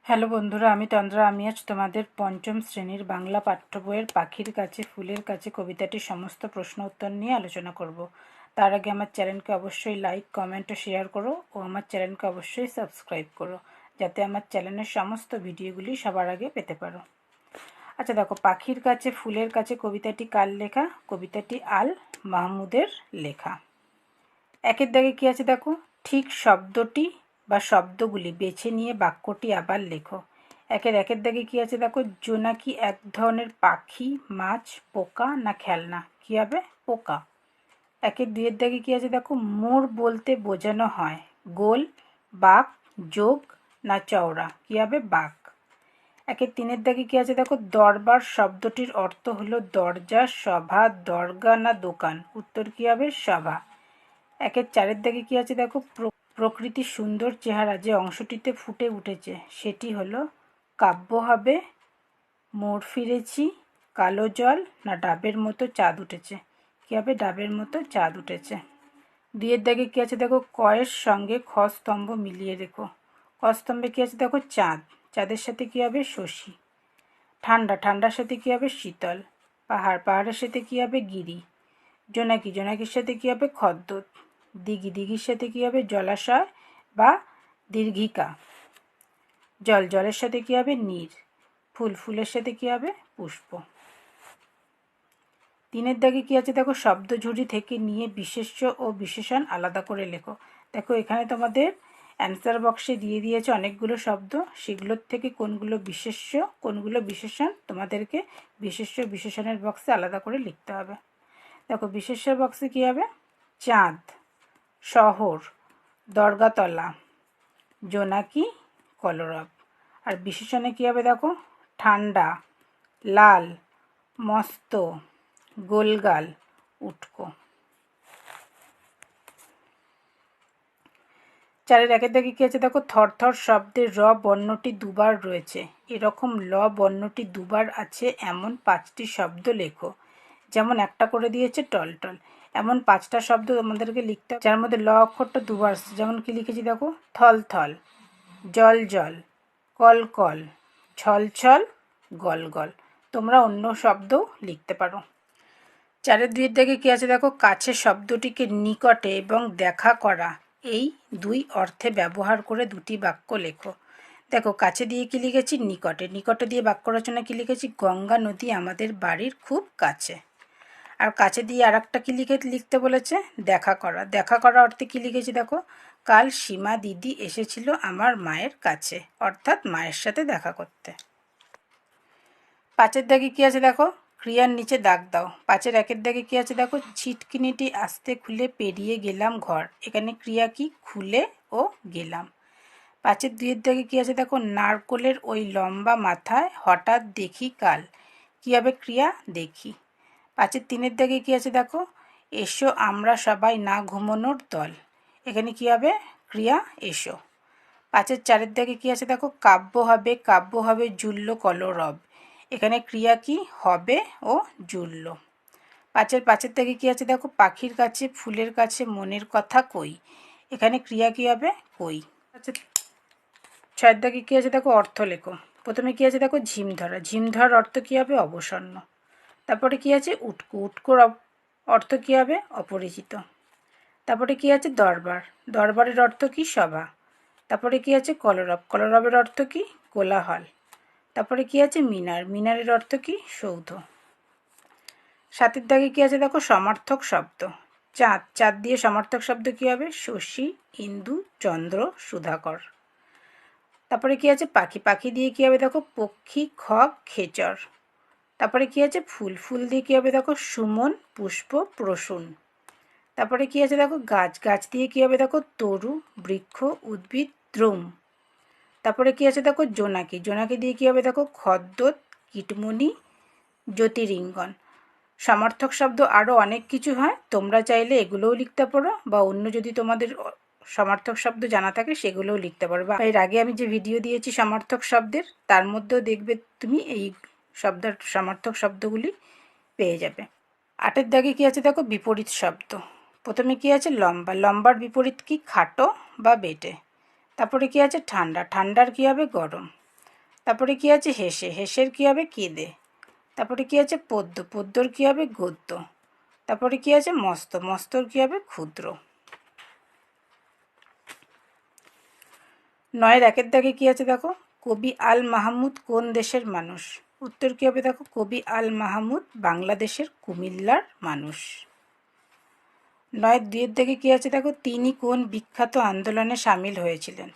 Hello বন্ধুরা, আমি তন্দ্রা। আমি আজ তোমাদের পঞ্চম শ্রেণীর বাংলা পাঠ্য বইয়ের পাখির কাছে ফুলের কাছে কবিতাটির সমস্ত প্রশ্ন উত্তর নিয়ে আলোচনা করব। তার আগে আমার চ্যানেলকে অবশ্যই লাইক, কমেন্ট ও শেয়ার করো ও আমার চ্যানেলকে অবশ্যই সাবস্ক্রাইব করো, যাতে আমার চ্যানেলের সমস্ত ভিডিওগুলি সবার আগে পেতে পারো। আচ্ছা দেখো, পাখির কাছে ফুলের কাছে কবিতাটি কার লেখা? কবিতাটি আল মাহমুদের লেখা। একের দাগে কী আছে দেখো, ঠিক শব্দটি বা শব্দগুলি বেছে নিয়ে বাক্যটি আবার লেখো। একের দাগে কী আছে দেখো, জোনাকি এক ধরনের পাখি, মাছ, পোকা না খেলনা? কী হবে? পোকা। দুইয়ের দাগে কী আছে দেখো, মোড় বলতে বোঝানো হয় গোল, বাঁক, যোগ না চওড়া? কী হবে? বাঁক। তিনের দাগে কী আছে দেখো, দরবার শব্দটির অর্থ হলো দরজা, সভা, দরগা না দোকান? উত্তর কী হবে? সভা। চারের দাগে কী আছে দেখো, প্রকৃতির সুন্দর চেহারা যে অংশটিতে ফুটে উঠেছে সেটি হলো কাব্য হবে মোড় ফিরেছি, কালো জল না ডাবের মতো চাঁদ উঠেছে? কী হবে? ডাবের মতো চাঁদ উঠেছে। দুইয়ের দাগে কী আছে দেখো, কয়ের সঙ্গে খ স্তম্ভ মিলিয়ে রেখো। ক স্তম্ভে কী আছে দেখো, চাঁদ। চাঁদের সাথে কী হবে? শশী। ঠান্ডা, ঠান্ডার সাথে কী হবে? শীতল। পাহাড়, পাহাড়ের সাথে কী হবে? গিরি। জোনাকি, জোনাকির সাথে কী হবে? খদ্দর। দিঘি, দিঘির সাথে কী হবে? জলাশয় বা দীর্ঘিকা। জল, জলের সাথে কী হবে? নীর। ফুল, ফুলের সাথে কী হবে? পুষ্প। তিনের দাগে কী আছে দেখো, শব্দঝুড়ি থেকে নিয়ে বিশেষ্য ও বিশেষণ আলাদা করে লেখো। দেখো এখানে তোমাদের অ্যান্সার বক্সে দিয়ে দিয়েছে অনেকগুলো শব্দ, সেগুলোর থেকে কোনগুলো বিশেষ্য কোনগুলো বিশেষণ তোমাদেরকে বিশেষ্য বিশেষণের বক্সে আলাদা করে লিখতে হবে। দেখো বিশেষ্য বক্সে কী হবে? চাঁদ, শহর, দরগাতলা, জোনাকি, কলরব। আর বিশেষণে কী হবে দেখো, ঠান্ডা, লাল, মস্ত, গোলগাল, উটকো। চারের একের দাগে কী আছে দেখো, থরথর শব্দের র বর্ণটি দুবার রয়েছে, এরকম ল বর্ণটি দুবার আছে এমন 5টি শব্দ লেখো। যেমন একটা করে দিয়েছে টলটল, এমন 5টা শব্দ আমাদেরকে লিখতে হবে যার মধ্যে ল অক্ষরটা দুবার আসছে। যেমন কি লিখেছি দেখো, থল থল, জল জল, কল কল, ছল ছল, গল গল। তোমরা অন্য শব্দও লিখতে পারো। চারের দুইয়ের দাগে কী আছে দেখো, কাছে শব্দটিকে নিকটে এবং দেখা করা এই দুই অর্থে ব্যবহার করে দুটি বাক্য লেখো। দেখো কাছে দিয়ে কি লিখেছি? নিকটে। নিকটে দিয়ে বাক্য রচনা কি লিখেছি? গঙ্গা নদী আমাদের বাড়ির খুব কাছে। আর কাছে দিয়ে আর একটা কী লিখতে বলেছে? দেখা করা। দেখা করা অর্থে কী লিখেছি দেখো, কাল সীমা দিদি এসেছিল আমার মায়ের কাছে, অর্থাৎ মায়ের সাথে দেখা করতে। পাঁচের দাগে কী আছে দেখো, ক্রিয়ার নিচে দাগ দাও। পাঁচের একের দাগে কী আছে দেখো, ছিটকিনিটি আস্তে খুলে পেরিয়ে গেলাম ঘর। এখানে ক্রিয়া কি? খুলে ও গেলাম। পাঁচের দুইয়ের দাগে কী আছে দেখো, নারকোলের ওই লম্বা মাথায় হঠাৎ দেখি কাল। কী হবে? ক্রিয়া দেখি। পাঁচের তিনের দাগে কী আছে দেখো, এসো আমরা সবাই না ঘুমানোর দল। এখানে কী হবে? ক্রিয়া এসো। পাঁচের চারের দাগে কী আছে দেখো, কাব্য হবে জুল্ল কলরব। এখানে ক্রিয়া কি? হবে ও জুড়ল। পাঁচের দাগে কী আছে দেখো, পাখির কাছে ফুলের কাছে মনের কথা কই। এখানে ক্রিয়া কি হবে? কই। আচ্ছা, ছয়ের দাগে কী আছে দেখো, অর্থ লেখো। প্রথমে কী আছে দেখো, ঝিম ধরা। ঝিম ধরার অর্থ কী হবে? অবসন্ন। তারপরে কী আছে? উটকো। উটকোর অর্থ কী হবে? অপরিচিত। তারপরে কী আছে? দরবার। দরবারের অর্থ কী? সভা। তারপরে কী আছে? কলরব। কলরবের অর্থ কী? কোলাহল। তারপরে কী আছে? মিনার। মিনারের অর্থ কী? সৌধ। সাতের দাগে কী আছে দেখো, সমার্থক শব্দ। চাঁদ। চাঁদ দিয়ে সমার্থক শব্দ কী হবে? শশী, ইন্দু, চন্দ্র, সুধাকর। তারপরে কী আছে? পাখি। পাখি দিয়ে কী হবে দেখো, পক্ষী, খগ, খেচর। তারপরে কী আছে? ফুল। ফুল দিয়ে কী হবে দেখো, সুমন, পুষ্প, প্রসূন। তারপরে কী আছে দেখো, গাছ। গাছ দিয়ে কী হবে দেখো, তরু, বৃক্ষ, উদ্ভিদ, দ্রুম। তারপরে কী আছে দেখো, জোনাকি। জোনাকি দিয়ে কী হবে দেখো, খদ্যোত, কীটমণি, জ্যোতিরিঙ্গন। সমার্থক শব্দ আরও অনেক কিছু হয়, তোমরা চাইলে এগুলোও লিখতে পারো, বা অন্য যদি তোমাদের সমার্থক শব্দ জানা থাকে সেগুলোও লিখতে পারো। বা এর আগে আমি যে ভিডিও দিয়েছি সমার্থক শব্দের, তার মধ্যেও দেখবে তুমি এই সমার্থক শব্দগুলি পেয়ে যাবে। আটের দাগে কী আছে দেখো, বিপরীত শব্দ। প্রথমে কী আছে? লম্বা। লম্বার বিপরীত কি? খাটো বা বেটে। তারপরে কী আছে? ঠান্ডা। ঠান্ডার কী হবে? গরম। তারপরে কি আছে হেসে, হেসের কি হবে কেঁদে। তারপরে কি আছে পদ্য, পদ্যর কি হবে গদ্য। তারপরে কি আছে মস্ত, মস্তর কি হবে ক্ষুদ্র। ৯ একের দাগে কি আছে দেখো, কবি আল মাহমুদ কোন দেশের মানুষ। উত্তর কি হবে দেখো, কবি আল মাহমুদ বাংলাদেশের কুমিল্লার মানুষ। ৯ দুইয়ের দাগে কি আছে দেখো, তিনি কোন বিখ্যাত আন্দোলনে সামিল হয়েছিলেন।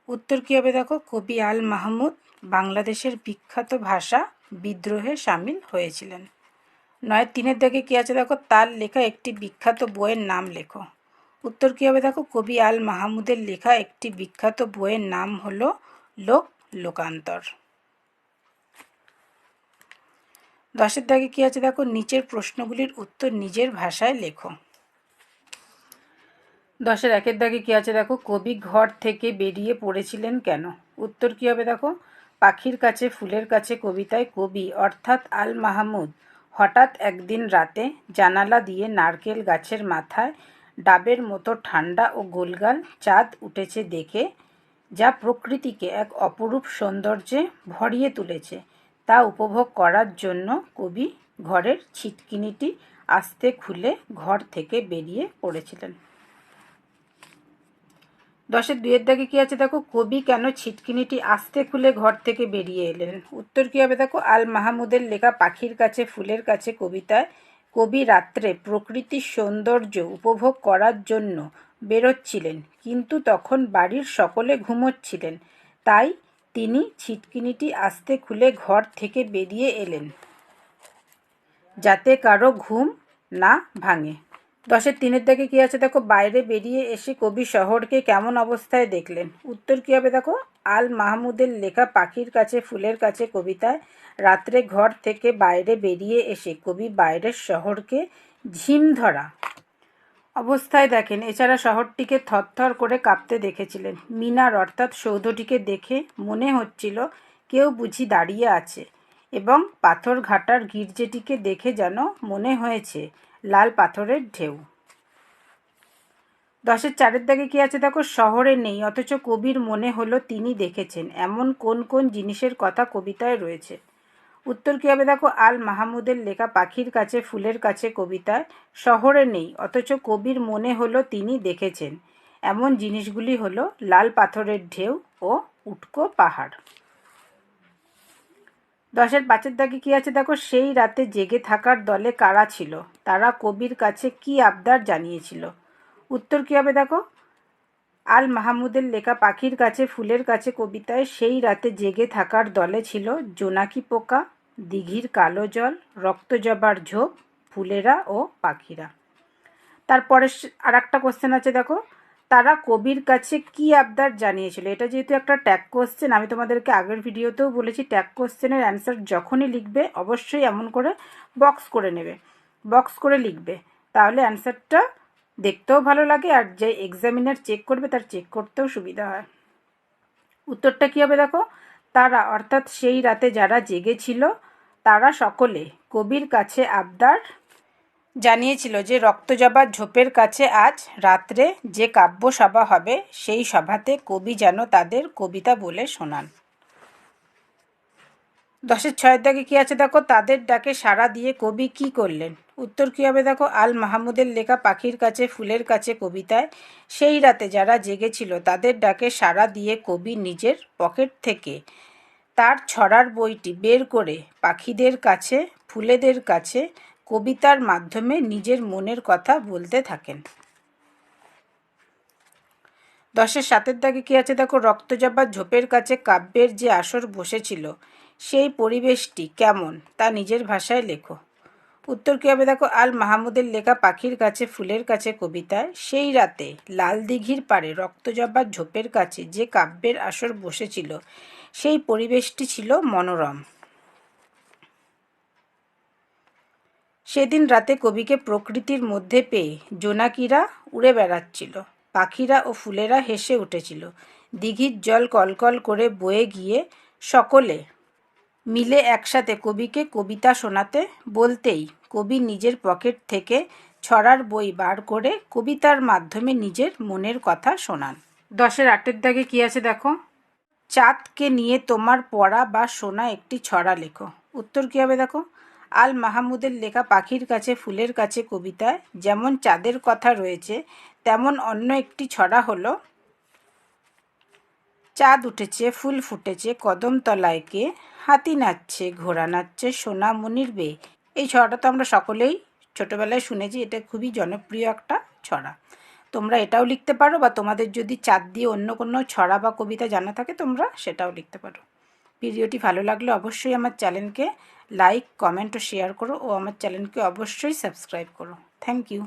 উত্তর কি হবে দেখো, কবি আল মাহমুদ বাংলাদেশের বিখ্যাত ভাষা বিদ্রোহে সামিল হয়েছিলেন। ৯ তিনের দাগে কি আছে দেখো, তার লেখা একটি বিখ্যাত বইয়ের নাম লেখো। উত্তর কী হবে দেখো, কবি আল মাহমুদের লেখা একটি বিখ্যাত বইয়ের নাম হলো লোকান্তর। ১০এর দাগে কী আছে দেখো, নিচের প্রশ্নগুলির উত্তর নিজের ভাষায় লেখো। ১০এর একের দাগে কী আছে দেখো, কবি ঘর থেকে বেরিয়ে পড়েছিলেন কেন। উত্তর কী হবে দেখো, পাখির কাছে ফুলের কাছে কবিতায় কবি অর্থাৎ আল মাহমুদ হঠাৎ একদিন রাতে জানালা দিয়ে নারকেল গাছের মাথায় ডাবের মতো ঠান্ডা ও গোলগাল চাঁদ উঠেছে দেখে, যা প্রকৃতিকে এক অপরূপ সৌন্দর্যে ভরিয়ে তুলেছে, তা উপভোগ করার জন্য কবি ঘরের ছিটকিনিটি আস্তে খুলে ঘর থেকে বেরিয়ে পড়েছিলেন। ১০এর দুইয়ের দাগে কী আছে দেখো, কবি কেন ছিটকিনিটি আস্তে খুলে ঘর থেকে বেরিয়ে এলেন। উত্তর কী হবে দেখো, আল মাহমুদের লেখা পাখির কাছে ফুলের কাছে কবিতায় কবি রাত্রে প্রকৃতির সৌন্দর্য উপভোগ করার জন্য বেরোচ্ছিলেন, কিন্তু তখন বাড়ির সকলে ঘুমোচ্ছিলেন, তাই তিনি ছিটকিনিটি আস্তে খুলে ঘর থেকে বেরিয়ে এলেন যাতে কারো ঘুম না ভাঙে। ১০এর তিনের দাগে কী আছে দেখো, বাইরে বেরিয়ে এসে কবি শহরকে কেমন অবস্থায় দেখলেন। উত্তর কী হবে দেখো, আল মাহমুদের লেখা পাখির কাছে ফুলের কাছে কবিতায় রাত্রে ঘর থেকে বাইরে বেরিয়ে এসে কবি বাইরের শহরকে ঝিম ধরা অবস্থায় দেখেন। এছাড়া শহরটিকে থরথর করে কাঁপতে দেখেছিলেন। মিনার অর্থাৎ সৌধটিকে দেখে মনে হচ্ছিল কেউ বুঝি দাঁড়িয়ে আছে, এবং পাথর ঘাটার গির্জেটিকে দেখে যেন মনে হয়েছে লাল পাথরের ঢেউ। ১০এর চারের দাগে কী আছে দেখো, শহরে নেই অথচ কবির মনে হলো তিনি দেখেছেন এমন কোন কোন জিনিসের কথা কবিতায় রয়েছে। উত্তর কী হবে দেখো, আল মাহমুদের লেখা পাখির কাছে ফুলের কাছে কবিতায় শহরে নেই অথচ কবির মনে হলো তিনি দেখেছেন এমন জিনিসগুলি হলো লাল পাথরের ঢেউ ও উটকো পাহাড়। ১০এর ৫এর দাগে কী আছে দেখো, সেই রাতে জেগে থাকার দলে কারা ছিল, তারা কবির কাছে কি আবদার জানিয়েছিল। উত্তর কী হবে দেখো, আল মাহমুদের লেখা পাখির কাছে ফুলের কাছে কবিতায় সেই রাতে জেগে থাকার দলে ছিল জোনাকি পোকা, দিঘির কালো জল, রক্তজবার ঝোপ, ফুলেরা ও পাখিরা। তারপরে আর একটা কোশ্চেন আছে দেখো, তারা কবির কাছে কি আবদার জানিয়েছিল। এটা যেহেতু একটা ট্যাগ কোশ্চেন, আমি তোমাদেরকে আগের ভিডিওতেও বলেছি ট্যাগ কোশ্চেনের অ্যান্সার যখনই লিখবে অবশ্যই এমন করে বক্স করে নেবে, বক্স করে লিখবে, তাহলে অ্যান্সারটা দেখতেও ভালো লাগে আর যে এক্সামিনার চেক করবে তার চেক করতেও সুবিধা হয়। উত্তরটা কী হবে দেখো, তারা অর্থাৎ সেই রাতে যারা জেগেছিল তারা সকলে কবির কাছে আবদার জানিয়েছিল যে রক্তজবার ঝোপের কাছে আজ রাত্রে যে কাব্য সভা হবে সেই সভাতে কবি যেন তাদের কবিতা বলে শোনান। ১০এর ৬ দাগে কী আছে দেখো, তাদের ডাকে সাড়া দিয়ে কবি কি করলেন। উত্তর কী হবে দেখো, আল মাহমুদের লেখা পাখির কাছে ফুলের কাছে কবিতায় সেই রাতে যারা জেগেছিল তাদের ডাকে সাড়া দিয়ে কবি নিজের পকেট থেকে তার ছড়ার বইটি বের করে পাখিদের কাছে ফুলেদের কাছে কবিতার মাধ্যমে নিজের মনের কথা বলতে থাকেন। ১০এর ৭ দাগে কী আছে দেখো, রক্তজবার ঝোপের কাছে কাব্যের যে আসর বসেছিল সেই পরিবেশটি কেমন তা নিজের ভাষায় লেখো। উত্তর কী হবে দেখো, আল মাহমুদের লেখা পাখির কাছে ফুলের কাছে কবিতায় সেই রাতে লাল দিঘির পাড়ে রক্তজবার ঝোপের কাছে যে কাব্যের আসর বসেছিল সেই পরিবেশটি ছিল মনোরম। সেদিন রাতে কবিকে প্রকৃতির মধ্যে পেয়ে জোনাকিরা উড়ে বেড়াচ্ছিল, পাখিরা ও ফুলেরা হেসে উঠেছিল, দিঘির জল কলকল করে বয়ে গিয়ে সকলে মিলে একসাথে কবিকে কবিতা শোনাতে বলতেই কবি নিজের পকেট থেকে ছড়ার বই বার করে কবিতার মাধ্যমে নিজের মনের কথা শোনান। ১০এর ৮ দাগে কী আছে দেখো, চাঁদকে নিয়ে তোমার পড়া বা শোনা একটি ছড়া লেখো। উত্তর কী হবে দেখো, আল মাহমুদের লেখা পাখির কাছে ফুলের কাছে কবিতায় যেমন চাঁদের কথা রয়েছে, তেমন অন্য একটি ছড়া হলো চাঁদ উঠেছে, ফুল ফুটেছে, কদম তলায় কে, হাতি নাচছে, ঘোড়া নাচছে, সোনামণির বেয়ে। এই ছড়াটা তো আমরা সকলেই ছোটোবেলায় শুনেছি, এটা খুবই জনপ্রিয় একটা ছড়া। তোমরা এটাও লিখতে পারো, বা তোমাদের যদি চাঁদ দিয়ে অন্য কোনো ছড়া বা কবিতা জানা থাকে তোমরা সেটাও লিখতে পারো। ভিডিওটি ভালো লাগলে অবশ্যই আমার চ্যানেলকে লাইক, কমেন্ট ও শেয়ার করো, ও আমার চ্যানেলকে অবশ্যই সাবস্ক্রাইব করো। Thank you.